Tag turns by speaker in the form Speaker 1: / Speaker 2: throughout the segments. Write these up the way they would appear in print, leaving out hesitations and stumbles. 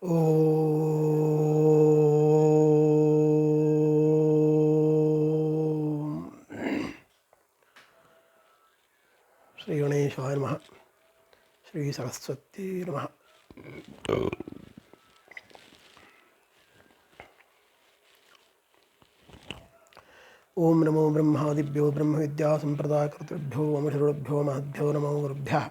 Speaker 1: ओम श्री गणेशाय नमः। श्री सरस्वती नमः। ओम नमो ब्रह्मादिभ्यो ब्रह्म विद्या संप्रदायकर्तृभ्यो वंशऋभ्यो महद्भ्यो नमो गुरुभ्यः।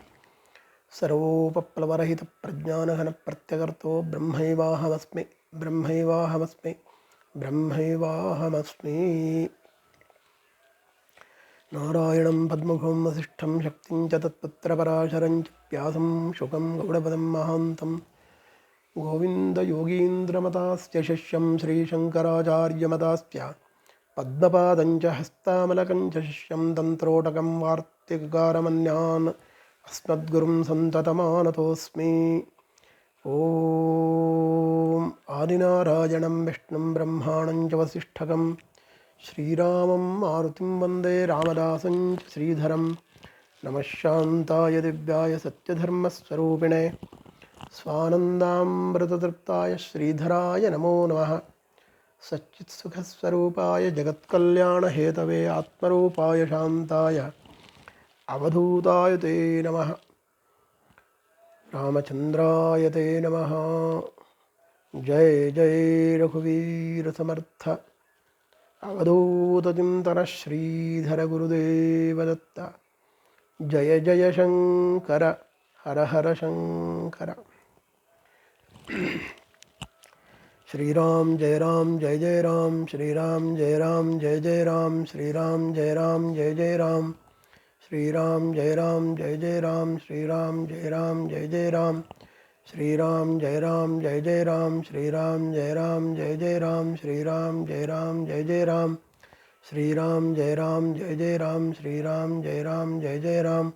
Speaker 1: सर्वोपप्लवरहित प्रज्ञानघन प्रत्यगर्तो ब्रह्मैवाहमस्मि ब्रह्मैवाहमस्मि ब्रह्मैवाहमस्मि। नारायणं पद्मभुवं वसिष्ठं शक्तिं च तत्पुत्रपराशरं च व्यासं शुकं गौडपदं महान्तं गोविन्दयोगीन्द्रमतास्य शिष्यं श्रीशङ्कराचार्यमतास्य पद्मपादं च हस्तामलकं च शिष्यं तन्त्रोटकं वार्तिककारमन्यान् अस्मद्गुरुं सन्ततमानतोऽस्मि। ॐ आदिनारायणं विष्णुं ब्रह्माणं च वसिष्ठकं श्रीरामं मारुतिं वन्दे रामदासं च श्रीधरं। नमः शान्ताय दिव्याय सत्यधर्मस्वरूपिणे स्वानन्दामृततृप्ताय श्रीधराय नमो नमः। सच्चित्सुखस्वरूपाय जगत्कल्याणहेतवे आत्मरूपाय शान्ताय अवधूताय ते नमः। रामचन्द्राय ते नमः। जय जय रघुवीर समर्थ अवधूतचिन्तन श्रीधर गुरुदेव दत्त। जय जय शंकर हर हर शंकर। श्रीराम जय जय राम श्रीराम जय जय जय राम श्रीराम जय जय राम श्रीराम जय जय राम श्रीराम जय जय राम श्रीराम जय जय राम श्रीराम जय जय राम श्रीराम जय जय राम श्रीराम जय जय राम श्रीराम जय जय राम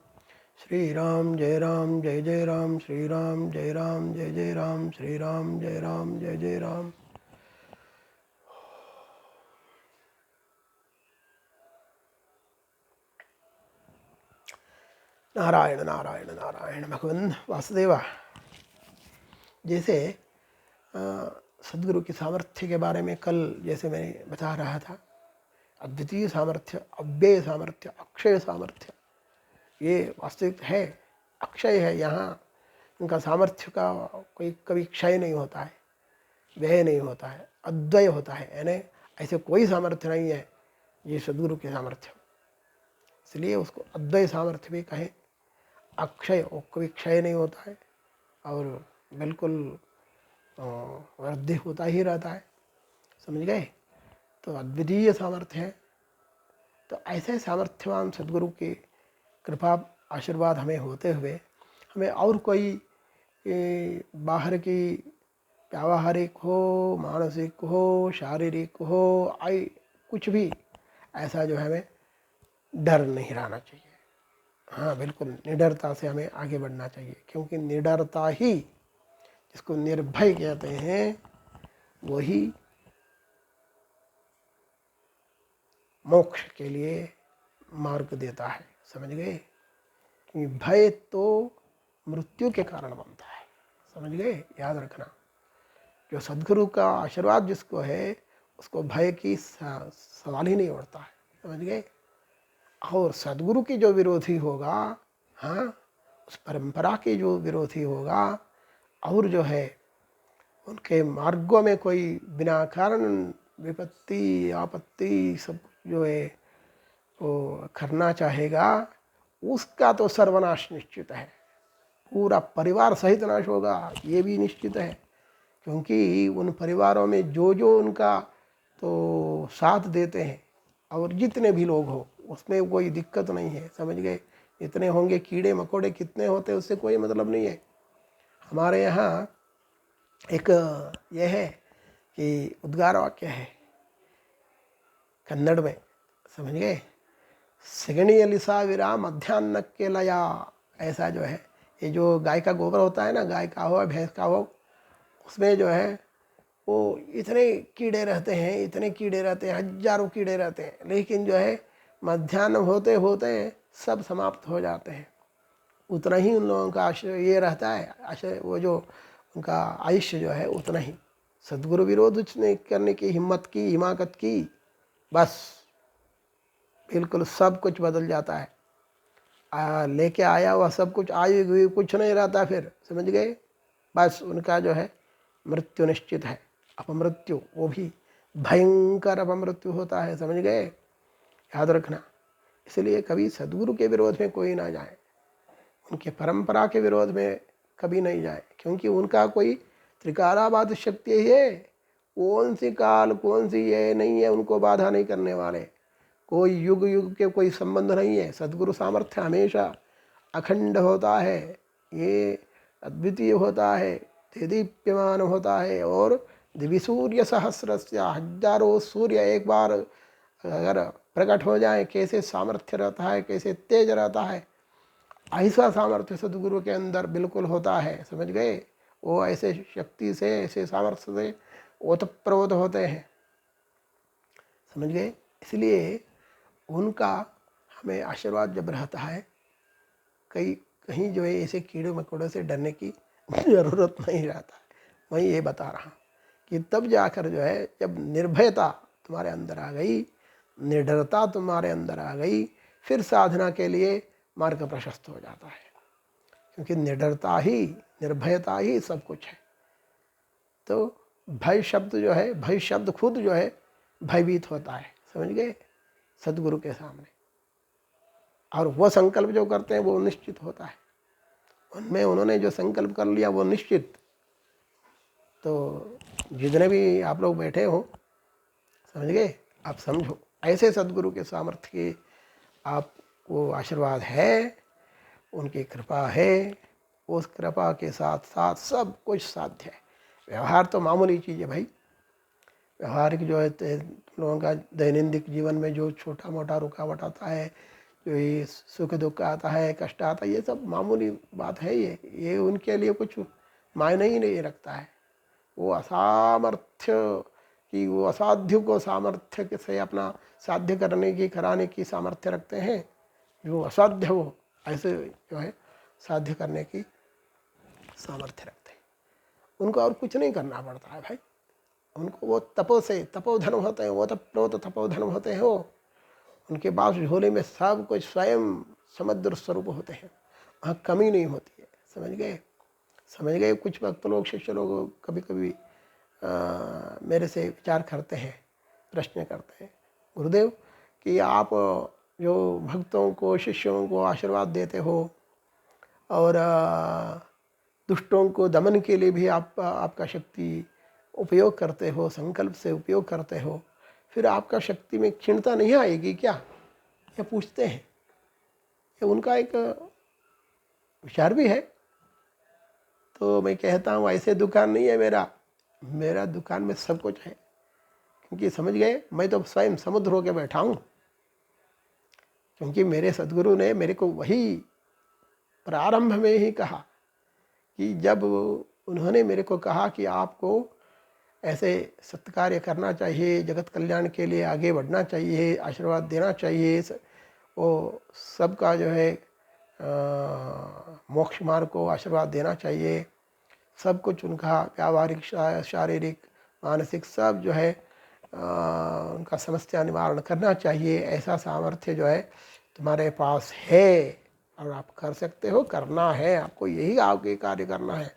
Speaker 1: श्रीराम जय जय राम श्रीराम जय जय राम श्रीराम जय जय राम। नारायण नारायण नारायण। भगवान वासुदेवा, जैसे सद्गुरु की सामर्थ्य के बारे में कल जैसे मैं बता रहा था, अद्वितीय सामर्थ्य, अव्यय सामर्थ्य, अक्षय सामर्थ्य, ये वास्तविक है, अक्षय है। यहाँ उनका सामर्थ्य का कोई कभी क्षय नहीं होता है, व्यय नहीं होता है, अद्वय होता है। यानी ऐसे कोई सामर्थ्य नहीं है ये सद्गुरु के सामर्थ्य, इसलिए उसको अद्वय सामर्थ्य भी कहें। अक्षय, वो कोई क्षय नहीं होता है और बिल्कुल वृद्धि होता ही रहता है। समझ गए? तो अद्वितीय सामर्थ्य है। तो ऐसे सामर्थ्यवान सद्गुरु की कृपा आशीर्वाद हमें होते हुए हमें और कोई बाहर की व्यावहारिक हो, मानसिक हो, शारीरिक हो, कुछ भी ऐसा जो है हमें डर नहीं रहना चाहिए। हाँ, बिल्कुल निडरता से हमें आगे बढ़ना चाहिए, क्योंकि निडरता ही, जिसको निर्भय कहते हैं, वही मोक्ष के लिए मार्ग देता है। समझ गए? कि भय तो मृत्यु के कारण बनता है। समझ गए? याद रखना, जो सद्गुरु का आशीर्वाद जिसको है उसको भय की सवाल ही नहीं उठता है। समझ गए? और सद्गुरु की जो विरोधी होगा, हाँ, उस परंपरा के जो विरोधी होगा, और जो है उनके मार्गों में कोई बिना कारण विपत्ति आपत्ति सब जो है वो करना चाहेगा, उसका तो सर्वनाश निश्चित है। पूरा परिवार सहित नाश होगा, ये भी निश्चित है। क्योंकि उन परिवारों में जो उनका तो साथ देते हैं, और जितने भी लोग हो उसमें कोई दिक्कत नहीं है। समझ गए? इतने होंगे, कीड़े मकोड़े कितने होते उससे कोई मतलब नहीं है। हमारे यहाँ एक ये है कि उद्गार वाक्य है कन्नड़ में। समझ गए? सेगणियली साविरा मध्यान्ह लया। ऐसा जो है, ये जो गाय का गोबर होता है ना, गाय का हो भैंस का हो, उसमें जो है वो इतने कीड़े रहते हैं, इतने कीड़े रहते हैं, हजारों कीड़े रहते हैं, लेकिन जो है मध्याह्न होते होते सब समाप्त हो जाते हैं। उतना ही उन लोगों का आश्रय ये रहता है, आश्रय वो जो उनका आयुष्य जो है उतना ही। सद्गुरु विरोध उसने करने की हिम्मत की, हिमाकत की, बस बिल्कुल सब कुछ बदल जाता है। लेके आया हुआ सब कुछ आई हुई कुछ नहीं रहता फिर, समझ गए। बस उनका जो है मृत्यु निश्चित है, अपमृत्यु, वो भी भयंकर अपमृत्यु होता है, समझ गए, याद रखना। इसलिए कभी सद्गुरु के विरोध में कोई ना जाए, उनके परंपरा के विरोध में कभी नहीं जाए, क्योंकि उनका कोई त्रिकालाबाध शक्ति है, कौन सी काल कौन सी ये नहीं है, उनको बाधा नहीं करने वाले। कोई युग युग के कोई संबंध नहीं है। सद्गुरु सामर्थ्य हमेशा अखंड होता है, ये अद्वितीय होता है, दीप्यमान होता है। और दिव्य सूर्य सहस्रस्य, हजारों सूर्य एक बार अगर प्रकट हो जाए, कैसे सामर्थ्य रहता है, कैसे तेज रहता है, ऐसा सामर्थ्य सद्गुरु के अंदर बिल्कुल होता है, समझ गए। वो ऐसे शक्ति से, ऐसे सामर्थ्य से ओतप्रोत होते हैं, समझ गए। इसलिए उनका हमें आशीर्वाद जब रहता है, कहीं जो है ऐसे कीड़े मकोड़ों से डरने की ज़रूरत नहीं रहता है। मैं ये बता रहा हूँ कि तब जाकर जो है, जब निर्भयता तुम्हारे अंदर आ गई, निडरता तुम्हारे अंदर आ गई, फिर साधना के लिए मार्ग प्रशस्त हो जाता है, क्योंकि निडरता ही, निर्भयता ही सब कुछ है। तो भय शब्द जो है, भय शब्द खुद जो है भयभीत होता है, समझ गए, सद्गुरु के सामने। और वो संकल्प जो करते हैं वो निश्चित होता है, उनमें उन्होंने जो संकल्प कर लिया वो निश्चित। तो जितने भी आप लोग बैठे हो, समझ गए, आप समझो, ऐसे सद्गुरु के सामर्थ्य के आपको आशीर्वाद है, उनकी कृपा है। उस कृपा के साथ साथ सब कुछ साध्य है। व्यवहार तो मामूली चीज़ है भाई, व्यवहारिक जो है तुम लोगों का दैनंदिन जीवन में जो छोटा मोटा रुकावट आता है, जो ये सुख दुख आता है, कष्ट आता है, ये सब मामूली बात है। ये उनके लिए कुछ मायने ही नहीं रखता है। वो असामर्थ्य कि वो असाध्य को सामर्थ्य से अपना साध्य करने की, कराने की सामर्थ्य रखते हैं। जो असाध्य वो ऐसे जो है साध्य करने की सामर्थ्य रखते हैं। उनको और कुछ नहीं करना पड़ता है भाई। उनको वो तपो से तपोधन होते हैं, वो तप्रोत तपोधन होते हैं। वो उनके पास झोले में सब कुछ स्वयं समुद्र स्वरूप होते हैं, वहाँ कमी नहीं होती है, समझ गए, समझ गए। कुछ भक्त लोग, शिष्य लोग कभी कभी मेरे से विचार करते हैं, प्रश्न करते हैं, गुरुदेव कि आप जो भक्तों को, शिष्यों को आशीर्वाद देते हो और दुष्टों को दमन के लिए भी आपका शक्ति उपयोग करते हो, संकल्प से उपयोग करते हो, फिर आपका शक्ति में क्षीणता नहीं आएगी क्या, ये पूछते हैं। ये उनका एक विचार भी है। तो मैं कहता हूँ ऐसे दुकान नहीं है मेरा दुकान में सब कुछ है, क्योंकि समझ गए, मैं तो स्वयं समुद्र होकर बैठा हूँ। क्योंकि मेरे सद्गुरु ने मेरे को वही प्रारंभ में ही कहा कि जब उन्होंने मेरे को कहा कि आपको ऐसे सत्कार्य करना चाहिए, जगत कल्याण के लिए आगे बढ़ना चाहिए, आशीर्वाद देना चाहिए, वो सबका जो है मोक्ष मार्ग को आशीर्वाद देना चाहिए, सब कुछ उनका व्यावहारिक, शारीरिक, मानसिक सब जो है उनका समस्या निवारण करना चाहिए। ऐसा सामर्थ्य जो है तुम्हारे पास है और आप कर सकते हो, करना है आपको, यही आगे कार्य करना है।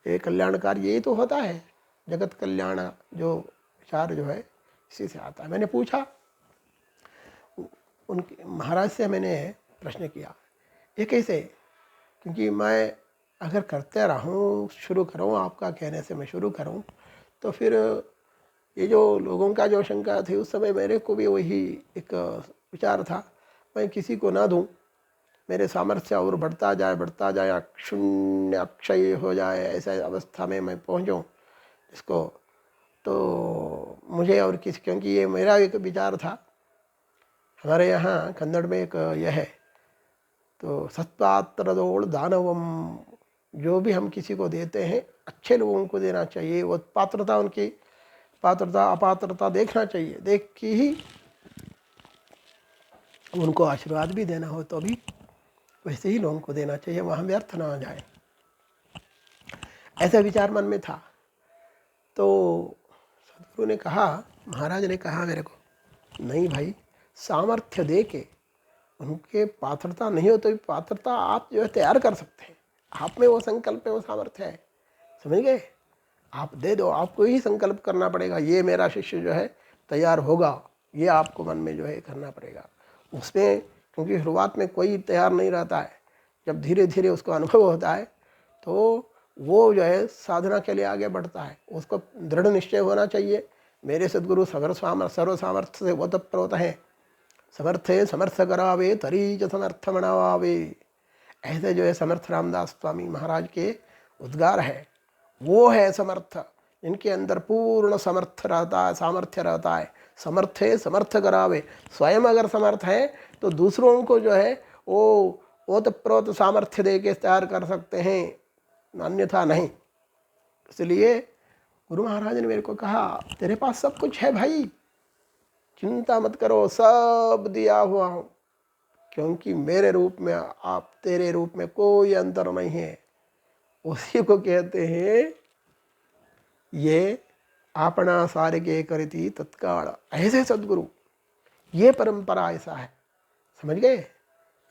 Speaker 1: ये कल्याणकारी यही तो होता है, जगत कल्याण जो विचार जो है इसी से आता है। मैंने पूछा उनके महाराज से, मैंने प्रश्न किया ये कैसे, क्योंकि मैं अगर करते रहूं, शुरू करूं, आपका कहने से मैं शुरू करूं, तो फिर ये जो लोगों का जो शंका थी उस समय मेरे को भी वही एक विचार था, मैं किसी को ना दूं, मेरे सामर्थ्य और बढ़ता जाए, शून्य अक्षय हो जाए, ऐसा अवस्था में मैं पहुंचूं इसको, तो मुझे और किसी, क्योंकि ये मेरा एक विचार था। हमारे यहाँ कन्नड़ में एक यह है, तो सत्पात्रदोड़ दानवम, जो भी हम किसी को देते हैं अच्छे लोगों को देना चाहिए। वो पात्रता, उनकी पात्रता अपात्रता देखना चाहिए, देख के ही उनको आशीर्वाद भी देना हो तो भी वैसे ही लोगों को देना चाहिए, वहाँ व्यर्थ ना जाए। ऐसा विचार मन में था। तो सदगुरु ने कहा, महाराज ने कहा मेरे को, नहीं भाई, सामर्थ्य दे के, उनके पात्रता नहीं हो तो भी पात्रता आप जो है तैयार कर सकते हैं। आप में वो संकल्प है, वो सामर्थ्य है, समझ गए? आप दे दो, आपको ही संकल्प करना पड़ेगा, ये मेरा शिष्य जो है तैयार होगा, ये आपको मन में जो है करना पड़ेगा। उसमें क्योंकि शुरुआत में कोई तैयार नहीं रहता है, जब धीरे धीरे उसको अनुभव होता है तो वो जो है साधना के लिए आगे बढ़ता है। उसको दृढ़ निश्चय होना चाहिए, मेरे सद्गुरु सर्व सामर्थ्य से ओतप्रोत हैं, समर्थे समर्थ करावे तरी च समर्थ मनावे। ऐसे जो है समर्थ रामदास स्वामी महाराज के उद्गार है, वो है समर्थ, इनके अंदर पूर्ण समर्थ रहता है, सामर्थ्य रहता है। समर्थे समर्थ करावे, स्वयं अगर समर्थ है तो दूसरों को जो है वो ओतप्रोत सामर्थ्य दे के तैयार कर सकते हैं, अन्यथा नहीं। इसलिए गुरु महाराज ने मेरे को कहा, तेरे पास सब कुछ है भाई, चिंता मत करो, सब दिया हुआ हूँ, क्योंकि मेरे रूप में आप तेरे रूप में कोई अंतर नहीं है। उसी को कहते हैं ये आपना सारिके करती तत्काल। ऐसे सद्गुरु, ये परंपरा ऐसा है, समझ गए?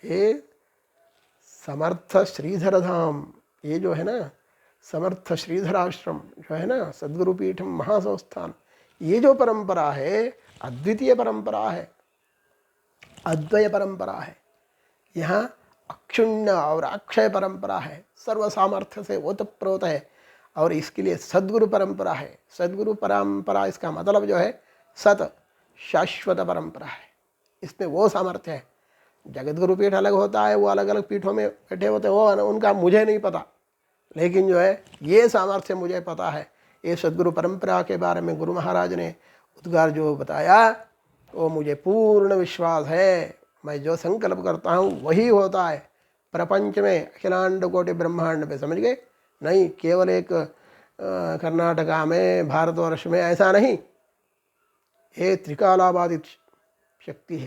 Speaker 1: ये समर्थ श्रीधर धाम, ये जो है ना समर्थ श्रीधर आश्रम जो है ना, सद्गुरु पीठम महासंस्थान, ये जो परंपरा है अद्वितीय परंपरा है, अद्वय परंपरा है। यहाँ अक्षुण्य और अक्षय परंपरा है, सर्व सामर्थ्य से ओतप्रोत है, और इसके लिए सद्गुरु परंपरा है। सद्गुरु परंपरा इसका मतलब जो है सत शाश्वत परंपरा है, इसमें वो सामर्थ्य है। जगत गुरु पीठ अलग होता है, वो अलग अलग पीठों में बैठे होते हैं, वो उनका मुझे नहीं पता, लेकिन जो है ये सामर्थ्य मुझे पता है। ये सद्गुरु परंपरा के बारे में गुरु महाराज ने उद्गार जो बताया वो मुझे पूर्ण विश्वास है। मैं जो संकल्प करता हूँ वही होता है, प्रपंच में, अखिलांड कोटि ब्रह्मांड में, समझ गए? नहीं केवल एक कर्नाटका में, भारतवर्ष में ऐसा नहीं, ये त्रिकालाबाधित शक्ति है,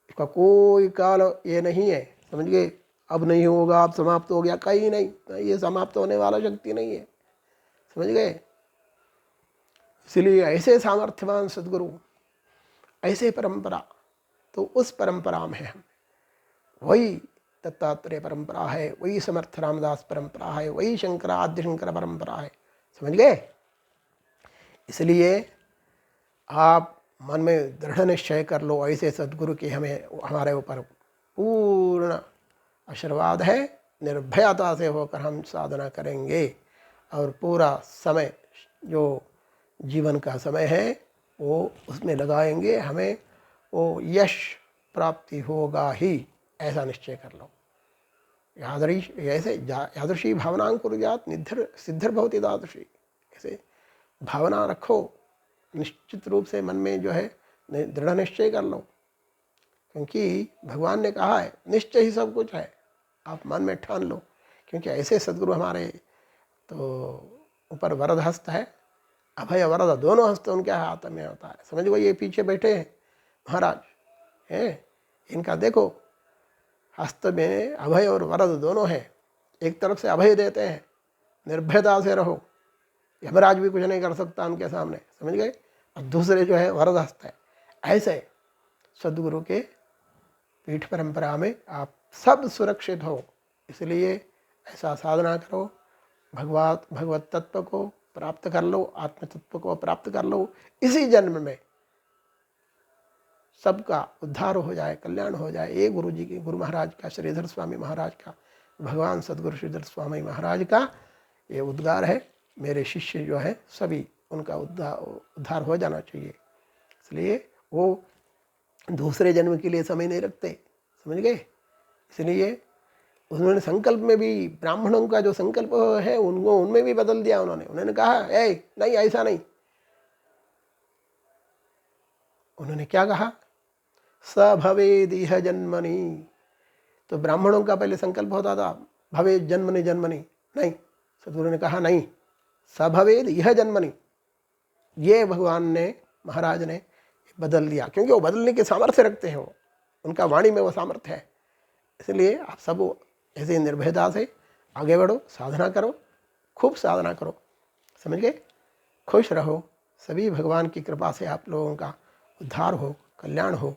Speaker 1: इसका कोई काल ये नहीं है, समझ गए? अब नहीं होगा, अब समाप्त हो गया, कहीं नहीं, ये समाप्त होने वाला शक्ति नहीं है, समझ गए? इसलिए ऐसे सामर्थ्यवान सद्गुरु, ऐसे परंपरा, तो उस परंपरा में हम, वही दत्तात्रेय परंपरा है, वही समर्थ रामदास परंपरा है, वही शंकर आद्य शंकर परंपरा है, समझ गए? इसलिए आप मन में दृढ़ निश्चय कर लो, ऐसे सद्गुरु की हमें हमारे ऊपर पूर्ण आशीर्वाद है, निर्भयता से होकर हम साधना करेंगे, और पूरा समय जो जीवन का समय है वो उसमें लगाएंगे, हमें वो यश प्राप्ति होगा ही, ऐसा निश्चय कर लो। यादृशी भावनां कुर्यात् निधर सिद्धर भवति दादृशी, ऐसे भावना रखो, निश्चित रूप से मन में जो है दृढ़ निश्चय कर लो, क्योंकि भगवान ने कहा है निश्चय ही सब कुछ है, आप मन में ठान लो। क्योंकि ऐसे सद्गुरु हमारे तो ऊपर वरद हस्त है, अभय वरद दोनों हस्त उनके हाथ में होता है, समझ गो? ये पीछे बैठे हैं महाराज हैं, इनका देखो हस्त में अभय और वरद दोनों हैं। एक तरफ से अभय देते हैं, निर्भयता से रहो, यमराज भी कुछ नहीं कर सकता उनके सामने, समझ गए? और दूसरे जो है वरद हस्त है। ऐसे सद्गुरु के पीठ परंपरा में आप सब सुरक्षित हो, इसलिए ऐसा साधना करो, भगवत तत्व को प्राप्त कर लो, आत्म तत्व को प्राप्त कर लो, इसी जन्म में सबका उद्धार हो जाए, कल्याण हो जाए। ये गुरु जी की, गुरु महाराज का, श्रीधर स्वामी महाराज का, भगवान सद्गुरु श्रीधर स्वामी महाराज का ये उद्गार है। मेरे शिष्य जो है सभी, उनका उद्धार हो जाना चाहिए, इसलिए वो दूसरे जन्म के लिए समय नहीं रखते, समझ गए? इसलिए उन्होंने संकल्प में भी, ब्राह्मणों का जो संकल्प है उनको उनमें भी बदल दिया उन्होंने कहा नहीं, ऐसा नहीं। उन्होंने क्या कहा? स भवेद इह जन्मनि। तो ब्राह्मणों का पहले संकल्प होता था भवेद जन्मनि जन्मनि, नहीं, सद्गुरु ने कहा नहीं, स भवेद इह जन्मनि। ये भगवान ने, महाराज ने बदल दिया, क्योंकि वो बदलने के सामर्थ्य रखते हैं, वो उनका वाणी में वो सामर्थ्य है। इसलिए आप सब ऐसे निर्भयता से आगे बढ़ो, साधना करो, खूब साधना करो, समझ गए। खुश रहो, सभी भगवान की कृपा से आप लोगों का उद्धार हो, कल्याण हो,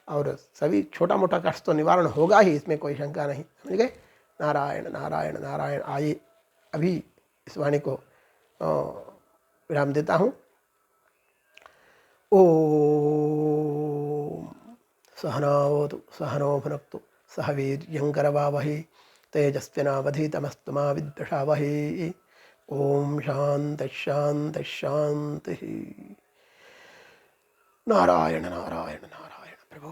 Speaker 1: और सभी छोटा मोटा कष्ट तो निवारण होगा ही, इसमें कोई शंका नहीं, समझ गए। नारायण नारायण नारायण। आइए अभी इस वाणी को विराम देता हूँ। ओम सहनावतु सहनो भुनक्तु सह वीर्यङ्करवावहै तेजस्विनावधीतमस्तु मा विद्विषावहै। ओम शांति शांति शांति। नारायण नारायण नारायण। प्रभु